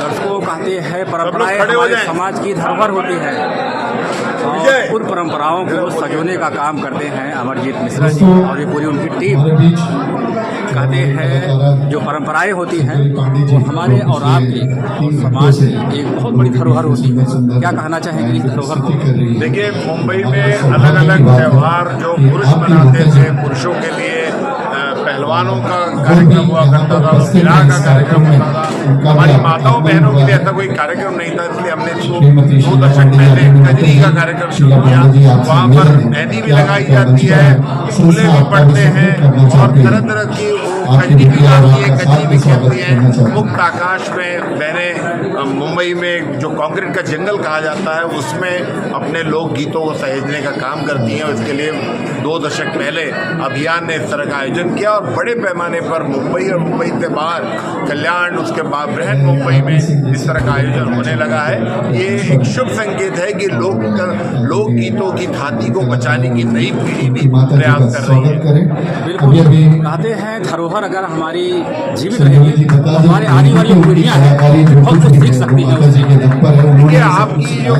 दर्शकों कहते हैं परंपराएं हमारे समाज की धरोहर होती है और उन परंपराओं को सजोने का काम करते हैं अमरजीत मिश्रा जी और ये पूरी उनकी टीम। कहते हैं जो परंपराएं होती हैं वो हमारे और आपकी और समाज की एक बहुत बड़ी धरोहर होती है। क्या कहना चाहेंगे इस धरोहर को? देखिए, मुंबई में अलग अलग त्यौहार जो पुरुष मनाते थे, पुरुषों के लिए पहलवानों का कार्यक्रम हुआ करता था, विराह का कार्यक्रम होता था। हमारी माताओं बहनों के लिए ऐसा कोई कार्यक्रम नहीं था, इसलिए हमने 2 दशक पहले कजरी का कार्यक्रम शुरू किया। वहाँ पर मेहंदी भी लगाई जाती है, फूले भी पड़ते हैं और तरह तरह की कजरी भी गाती है, कजरी भी खेलती है। मुक्त आकाश में मैंने मुंबई में जो कंक्रीट का जंगल कहा जाता है उसमें अपने लोकगीतों को सहेजने का काम करती हैं। इसके लिए 2 दशक पहले अभियान ने इस तरह का आयोजन किया और बड़े पैमाने पर मुंबई और मुंबई से बाहर कल्याण, उसके बाद बृहद मुंबई में इस तरह का आयोजन होने लगा है। ये एक शुभ संकेत है कि लोकगीतों की धाती को बचाने की नई पीढ़ी भी प्रयास कर रही है। बिल्कुल, कहते हैं धरोहर अगर हमारी जीवित रहेगी तो हमारे आने वाली पीढ़ियां हैं बहुत कुछ सीख सकती हैं उससे। देखिए, आपकी जो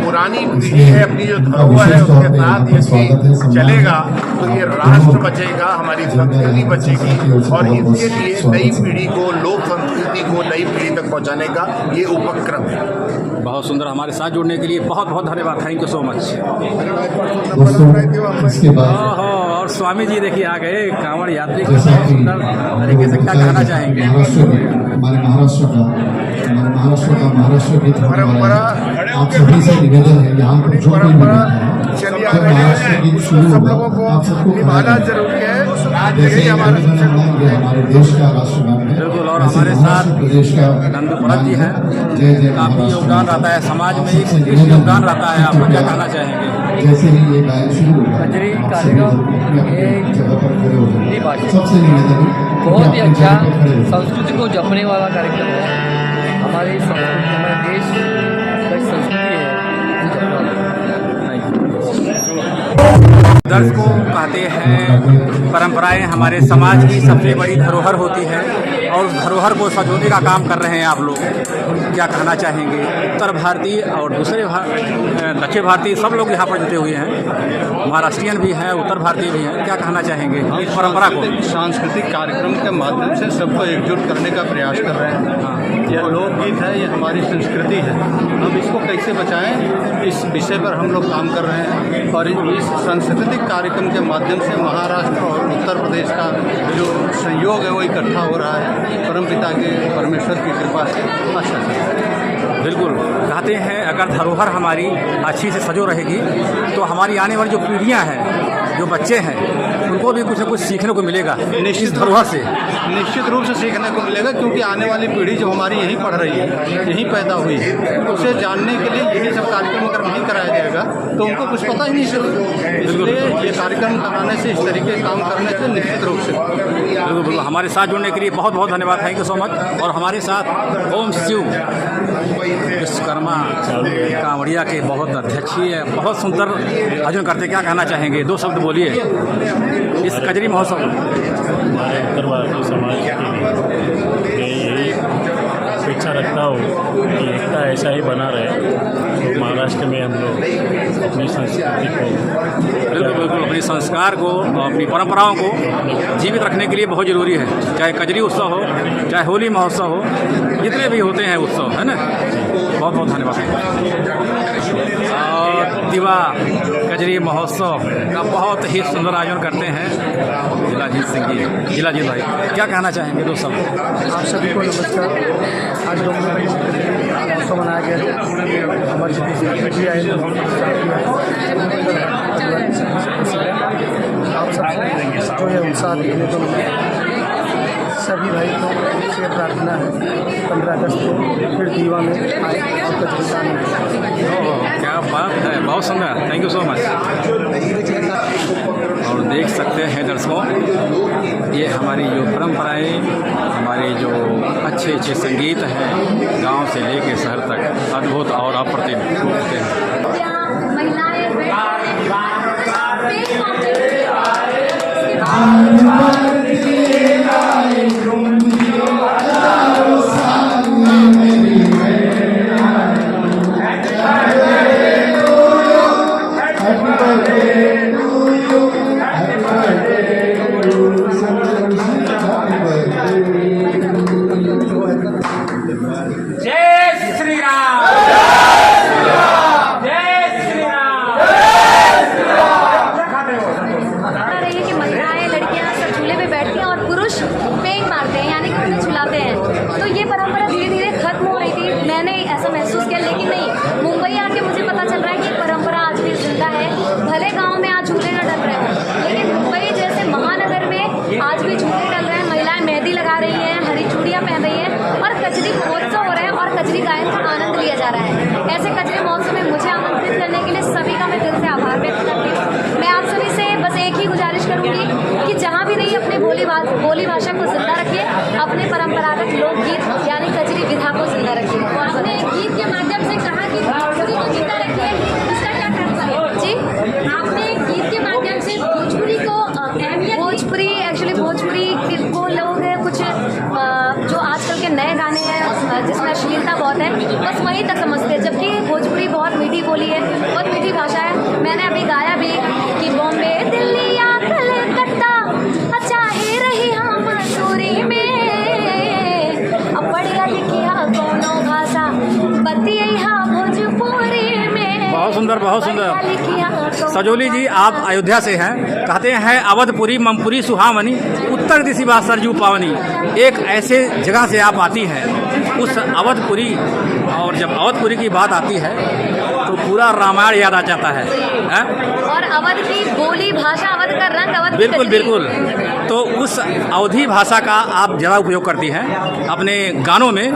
पुरानी पीढ़ी है, अपनी जो धरोहर है उसके साथ यदि चलेगा तो ये राष्ट्र बचेगा, हमारी संस्कृति बचेगी और इसके लिए नई पीढ़ी को, लोक संस्कृति को नई पीढ़ी तक पहुंचाने का ये उपक्रम है। बहुत सुंदर। हमारे साथ जुड़ने के लिए बहुत बहुत धन्यवाद। Thank you so much. और स्वामी जी देखिए आ गए, कांवड़ यात्री को सुंदर तरीके से क्या कहना चाहेंगे? हमारे महाराष्ट्र गीत आप सभी से निवेदन है, यहाँ पर जो भी महाराष्ट्र गीत शुरू होगा आप सबको निभाना जरूरी है। जैसे हमारे देश का राष्ट्रगान है। बिल्कुल। और हमारे साथ प्रदेश का नंदू परब जी हैं, जय जय काफ़ी योगदान रहता है समाज में, एक योगदान रहता है। आप क्या कहना चाहेंगे? जैसे ही ये गायन शुरू होगा कजरी कार्यक्रम जगह पर खड़े हो हिंदी भाषा सबसे निवेदन है बहुत ही अच्छा संस्कृति को जपने वाला कार्यक्रम है। हमारी संस्कृति, हमारे देश की संस्कृति है। दर्शकों कहते हैं परंपराएं हमारे समाज की सबसे बड़ी धरोहर होती है और उस धरोहर को संजोने का काम कर रहे हैं आप लोग। क्या कहना चाहेंगे? उत्तर भारतीय और दूसरे दक्षिण भारतीय सब लोग यहाँ पर जुटे हुए हैं, महाराष्ट्रियन भी हैं, उत्तर भारतीय भी हैं। क्या कहना चाहेंगे इस परंपरा को? सांस्कृतिक कार्यक्रम के माध्यम से सबको एकजुट करने का प्रयास कर रहे हैं। यह लोकगीत है, ये हमारी संस्कृति है, हम इसको कैसे बचाएं इस विषय पर हम लोग काम कर रहे हैं। और इस सांस्कृतिक कार्यक्रम के माध्यम से महाराष्ट्र और उत्तर प्रदेश का जो संयोग है वो इकट्ठा हो रहा है परमपिता के परमेश्वर की कृपा से। अच्छा, बिल्कुल। कहते हैं अगर धरोहर हमारी अच्छी से सजो रहेगी तो हमारी आने वाली जो पीढ़ियां हैं, जो बच्चे हैं, उनको भी कुछ न कुछ सीखने को मिलेगा इस धरोहर से। निश्चित रूप से सीखने को मिलेगा, क्योंकि आने वाली पीढ़ी जो हमारी यहीं पढ़ रही है, यहीं पैदा हुई है, उसे जानने के लिए यही सब कार्यक्रम अगर नहीं कराया जाएगा तो उनको कुछ पता ही नहीं चलेगा। इसलिए ये कार्यक्रम कराने से, इस तरीके काम करने से निश्चित रूप से बिल्कुल। हमारे साथ जुड़ने के लिए बहुत बहुत धन्यवाद। Thank you so much. और हमारे साथ ओम शिव विश्वकर्मा कांवड़िया के बहुत अध्यक्ष ही है, बहुत सुंदर आयोजन करते। क्या कहना चाहेंगे? 2 शब्द बोलिए इस कजरी महोत्सव। हमारे उत्तर भारतीय समाज की यही अपेक्षा रखता हूँ कि एकता ऐसा ही बना रहे। तो महाराष्ट्र में हम लोग अपनी संस्कृति को, बिल्कुल, अपने संस्कार को, अपनी परंपराओं को जीवित रखने के लिए बहुत ज़रूरी है। चाहे कजरी उत्सव हो, चाहे होली महोत्सव हो, जितने भी होते हैं उत्सव, है ना। बहुत बहुत धन्यवाद। और दिवा कजरी महोत्सव का बहुत ही सुंदर आयोजन करते हैं जिलाजीत सिंह जी। जिलाजीत भाई क्या कहना चाहेंगे? 2 शब्द। आप सभी को नमस्कार। आज महोत्सव मनाया गया है। हमारी कजरी आए आप सब जो है उत्साह देखने को मिला। सभी भाई को से प्रार्थना है 15 अगस्त को फिर दीवा में आए और कजरी का। क्या बात है, बहुत सुंदर। Thank you so much. और देख सकते हैं दर्शकों, ये हमारी जो परंपराएं, हमारे जो अच्छे अच्छे संगीत हैं, गांव से लेके शहर तक अद्भुत और अप्रतिम होते हैं। महिलाएं जय श्री राम, जय श्री राम। रही है कि महिलाएं, लड़कियां सब झूले पे बैठती हैं और पुरुष पेंग मारते हैं, यानी कि उन्हें झुलाते हैं। तो ये परंपरा धीरे धीरे खत्म हो रही थी, मैंने ऐसा महसूस किया। लेकिन नहीं, मुंबई आके मुझे पता चल रहा है कि परंपरा आज भी जिंदा है। भले गाँव में आज झूले न डल रहे हों, लेकिन मुंबई जैसे महानगर में आज भी झूले डल रहे हैं। महिलाएं मेहंदी लगा रही हैं, हरी चूड़ियाँ पहन रही हैं और कजरी महोत्सव हो रहे हैं और कजरी गायन का आनंद लिया जा रहा है। ऐसे कजरी महोत्सव में मुझे आमंत्रित करने के लिए सभी का मैं दिल से आभार व्यक्त करती हूँ। मैं आप सभी से बस एक ही गुजारिश करूंगी कि जहाँ भी रहिए अपनी बोली भाषा को जिंदा रखिए, अपने परंपरागत लोकगीत यानी कजरी विधा को जिंदा रखिए। आपने गीत के माध्यम से कहा कि भोजपुरी को जिंदा रखिए, इसका क्या कहना है जी? आपने गीत के माध्यम से भोजपुरी को अहमियत, भोजपुरी एक्चुअली भोजपुरी को लोग कुछ जो आजकल के नए गाने हैं जिसमें अश्लीलता बहुत है, बस वहीं तक समझते हैं, जबकि भोजपुरी बहुत मीठी बोली है, बहुत मीठी भाषा है। मैंने अभी गाया भी कि बॉम्बे, दिल्ली या कलकत्ता, चाहे रही हम मसूरी में, अब पढ़िया लिखिया कौनो भाषा, बतिया भोजपुरी में। बहुत सुंदर, बहुत सुंदर। सजोली जी, आप अयोध्या से हैं, कहते हैं अवधपुरी ममपुरी सुहावनी, उत्तर दिशा बा सरजू पावनी। एक ऐसे जगह से आप आती हैं, उस अवधपुरी, और जब अवधपुरी की बात आती है तो पूरा रामायण याद आ जाता है, और अवध की बोली भाषा, अवध का रंग, अवध की बिल्कुल कजरी। बिल्कुल। तो उस अवधी भाषा का आप ज़्यादा उपयोग करती हैं अपने गानों में,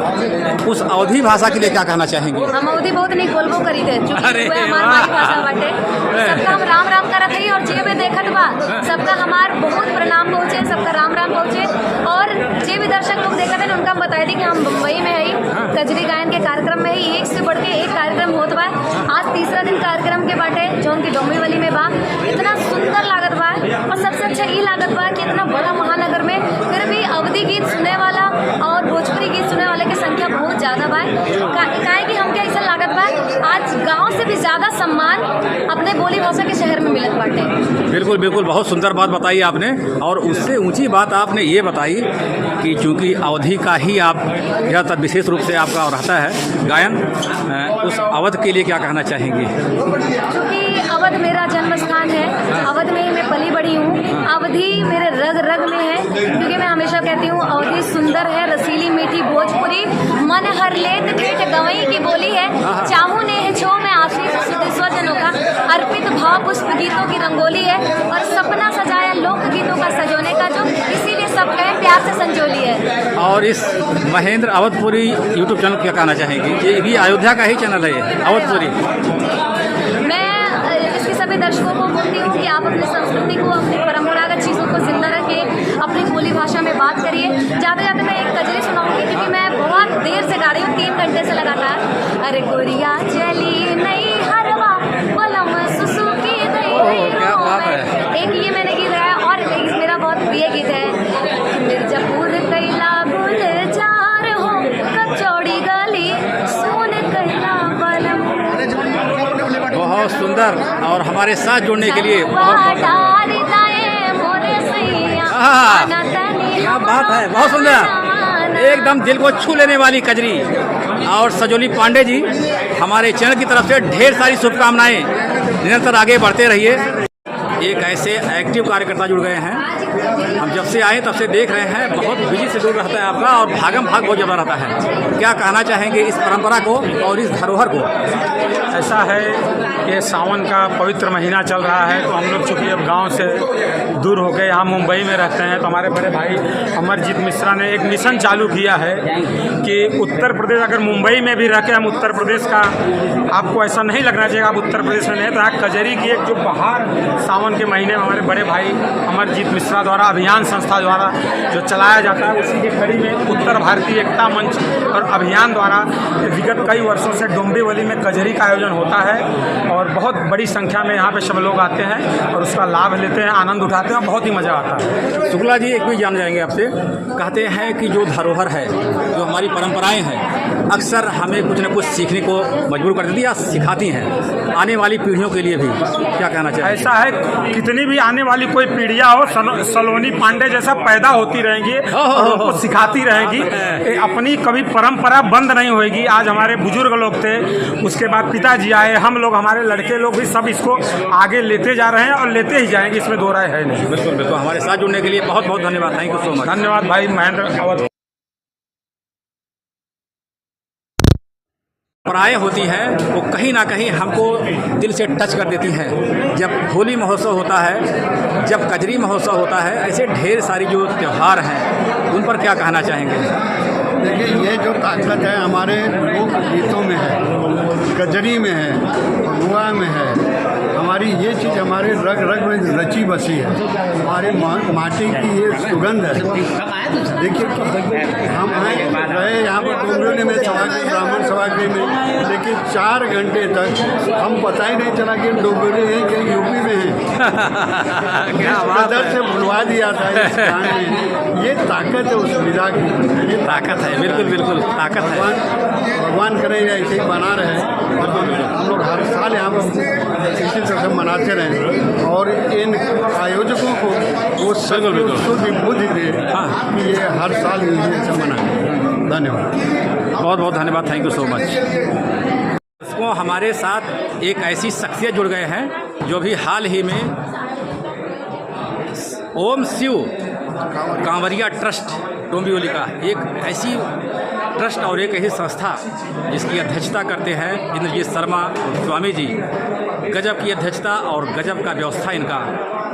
उस अवधी भाषा के लिए क्या कहना चाहेंगे? हम अवधी बहुत नहीं बोलबो करी थे, अरे हमारी भाषा बाटे, सबका हम राम राम करत हई और जे भी देखत बा सबका हमार बहुत प्रणाम पहुँचे, सबका राम राम पहुँचे। और जे भी दर्शक लोग देखते हैं उनका हम बताए दी कि हम मुंबई में है, कजरी गायन के कार्यक्रम में ही एक से बढ़ के एक कार्यक्रम होत बा। आज तीसरा दिन कार्यक्रम के बाटे जो उनकी डोंबिवली में बा, इतना सुंदर लागत बा और सबसे अच्छा ये लागत बा कि इतना बड़ा महानगर में फिर भी अवधी गीत सुनने वाला और भोजपुरी गीत सुनने वाले की संख्या बहुत ज़्यादा बा। काहे कि हमके ऐसा लागत बा आज गांव से भी ज़्यादा सम्मान अपने बोली भाषा के शहर में मिलत बाटे। बिल्कुल बिल्कुल, बहुत सुंदर बात बताई आपने। और उससे ऊंची बात आपने ये बताई कि चूंकि अवधी का ही आप ज़्यादातर विशेष रूप से आपका रहता है गायन, उस अवध के लिए क्या कहना चाहेंगे? क्योंकि अवध मेरा जन्म स्थान है, अवध में ही मैं पली बड़ी हूँ, अवधी मेरे रग रग में है। क्योंकि मैं हमेशा कहती हूँ अवधी सुंदर है, रसीली मीठी भोजपुरी, मन हर लेत ठेठ गवई की बोली है, चाहूँ ने छो में आशीष स्वजनों का अर्पित भाव पुष्प गीतों की रंगोली है, और सपना सजाया लोक गीतों का सजोने का, जो इसीलिए सब कहे प्यार से संजोली है। और इस महेंद्र अवधपुरी यूट्यूब चैनल क्या कहना चाहेंगे? ये भी अयोध्या का ही चैनल है अवधपुरी। मैं इसके सभी दर्शकों को बोलती हूँ कि आप अपनी संस्कृति को, अपनी परंपरागत चीज़ों को जिंदा रखें, अपनी बोली भाषा में बात करिए। जाते जाते मैं एक कजरी सुनाऊंगी क्योंकि मैं बहुत देर से गा रही हूँ, 3 घंटे से लगातार। अरे गोरिया चली नहीं हरवा बलम सुसुकी एक ये मैंने गीत गाया, और एक मेरा बहुत प्रिय गीत है, मिर्जापुर कैला गुलजार हो कचौड़ी गली सोन कैला बलम। बहुत सुंदर। और हमारे साथ जुड़ने के लिए क्या बात है, बहुत सुंदर, एकदम दिल को छू लेने वाली कजरी। और सजोली पांडे जी, हमारे चैनल की तरफ से ढेर सारी शुभकामनाएं, निरंतर आगे बढ़ते रहिए। एक ऐसे एक्टिव कार्यकर्ता जुड़ गए हैं, हम जब से आए तब से देख रहे हैं, बहुत बिजी शेड्यूल रहता है आपका और भागम भाग बहुत ज़्यादा रहता है। क्या कहना चाहेंगे इस परंपरा को और इस धरोहर को? ऐसा है कि सावन का पवित्र महीना चल रहा है, तो हम लोग चूँकि अब गांव से दूर होकर यहाँ मुंबई में रहते हैं, तो हमारे बड़े भाई अमरजीत मिश्रा ने एक मिशन चालू किया है कि उत्तर प्रदेश, अगर मुंबई में भी रह के हम उत्तर प्रदेश का, आपको ऐसा नहीं लगना चाहिए आप उत्तर प्रदेश में नहीं, तो यहाँ कजरी की एक जो बाहर सावन के महीने में हमारे बड़े भाई अमरजीत मिश्रा द्वारा अभियान संस्था द्वारा जो चलाया जाता है, उसी की कड़ी में उत्तर भारतीय एकता मंच और अभियान द्वारा विगत कई वर्षों से डोंबिवली में कजरी का आयोजन होता है, और बहुत बड़ी संख्या में यहाँ पे सब लोग आते हैं और उसका लाभ लेते हैं, आनंद उठाते हैं, बहुत ही मज़ा आता है। शुक्ला जी, एक भी जान जाएंगे आपसे, कहते हैं कि जो धरोहर है, जो हमारी परंपराएं हैं, अक्सर हमें कुछ न कुछ सीखने को मजबूर कर देती है या सिखाती हैं, आने वाली पीढ़ियों के लिए भी क्या कहना चाहिए? ऐसा है कितनी भी आने वाली कोई पीढ़ियाँ हो, सलोनी पांडे जैसा पैदा होती रहेंगी और उनको सिखाती रहेगी। अपनी कभी परंपरा बंद नहीं होएगी। आज हमारे बुजुर्ग लोग थे, उसके बाद पिताजी आए, हम लोग, हमारे लड़के लोग भी सब इसको आगे लेते जा रहे हैं और लेते ही जाएंगे, इसमें दो राय है नहीं। बिल्कुल बिल्कुल, हमारे साथ जुड़ने के लिए बहुत बहुत धन्यवाद। Thank you so much. धन्यवाद भाई महेंद्र अवध। परंपराएं होती हैं वो कहीं ना कहीं हमको दिल से टच कर देती हैं। जब होली महोत्सव होता है, जब कजरी महोत्सव होता है, ऐसे ढेर सारी जो त्यौहार हैं उन पर क्या कहना चाहेंगे? देखिए, ये जो ताकत है हमारे लोक गीतों में है, कजरी में है, फगुआ में है, हमारी ये चीज़ हमारे रग रग में रची बसी है, हमारे माटी की ये सुगंध है। देखिए, हम रहे यहाँ पर डोंगरी में सभागृह, ब्राह्मण सभागृह में, लेकिन 4 घंटे तक हम पता ही नहीं चला कि डोंगरी है कि यूपी में है। कदर से भुलवा दिया था इस गान में। ये ताकत है उस विधा की, ये ताकत है, बिल्कुल बिल्कुल ताकत है। भगवान करे ऐसे ही बना रहे और हम लोग हर साल यहाँ पर इसी तरह से मनाते रहें और इन आयोजकों को वो शुद्ध बुद्धि दे कि ये हर साल ऐसे मनाएं। धन्यवाद, बहुत बहुत धन्यवाद। Thank you so much. इसको हमारे साथ एक ऐसी शख्सियत जुड़ गए हैं जो भी हाल ही में ओम शिव कांवरिया ट्रस्ट डोंबिवली का एक ऐसी ट्रस्ट और एक ऐसी संस्था जिसकी अध्यक्षता करते हैं इंद्रजीत शर्मा स्वामी जी। गजब की अध्यक्षता और गजब का व्यवस्था इनका।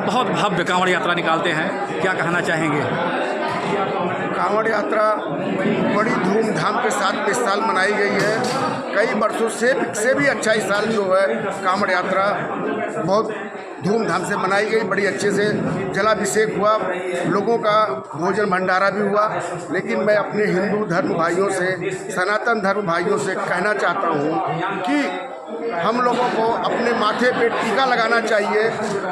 बहुत भव्य कांवड़ यात्रा निकालते हैं, क्या कहना चाहेंगे? कांवड़ यात्रा बड़ी धूमधाम के साथ इस साल मनाई गई है। कई वर्षों से भी अच्छा इस साल जो है कांवड़ यात्रा बहुत धूमधाम से मनाई गई। बड़ी अच्छे से जलाभिषेक हुआ, लोगों का भोजन भंडारा भी हुआ। लेकिन मैं अपने हिंदू धर्म भाइयों से, सनातन धर्म भाइयों से कहना चाहता हूँ कि हम लोगों को अपने माथे पे टीका लगाना चाहिए,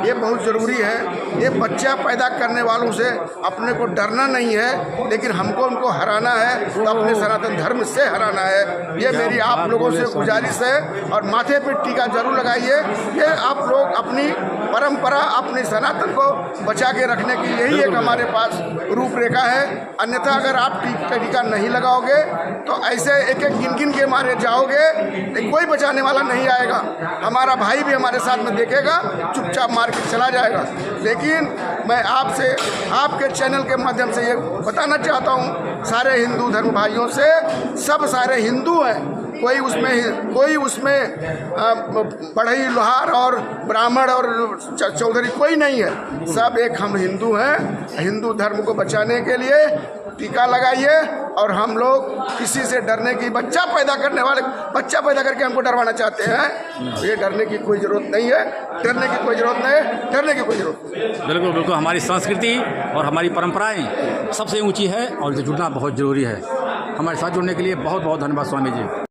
ये बहुत ज़रूरी है। ये बच्चा पैदा करने वालों से अपने को डरना नहीं है, लेकिन हमको उनको हराना है तो अपने सनातन धर्म से हराना है। ये मेरी आप लोगों से गुजारिश है और माथे पे टीका जरूर लगाइए। ये आप लोग अपनी परंपरा, अपने सनातन को बचा के रखने की यही एक हमारे पास रूपरेखा है। अन्यथा अगर आप टीका नहीं लगाओगे तो ऐसे एक एक गिन के मारे जाओगे, कोई बचाने वाला नहीं आएगा। हमारा भाई भी हमारे साथ में देखेगा, चुपचाप मार के चला जाएगा। लेकिन मैं आपसे, आपके चैनल के माध्यम से ये बताना चाहता हूँ सारे हिंदू धर्म भाइयों से, सब सारे हिंदू हैं, कोई उसमें बढ़ई लोहार और ब्राह्मण और चौधरी कोई नहीं है। सब एक हम हिंदू हैं। हिंदू धर्म को बचाने के लिए टीका लगाइए और हम लोग किसी से डरने की, बच्चा पैदा करके हमको डरवाना चाहते हैं, ये डरने की कोई ज़रूरत नहीं है। डरने की कोई ज़रूरत नहीं। बिल्कुल बिल्कुल, हमारी संस्कृति और हमारी परंपराएं सबसे ऊंची है और इसे जुड़ना बहुत ज़रूरी है। हमारे साथ जुड़ने के लिए बहुत बहुत धन्यवाद स्वामी जी।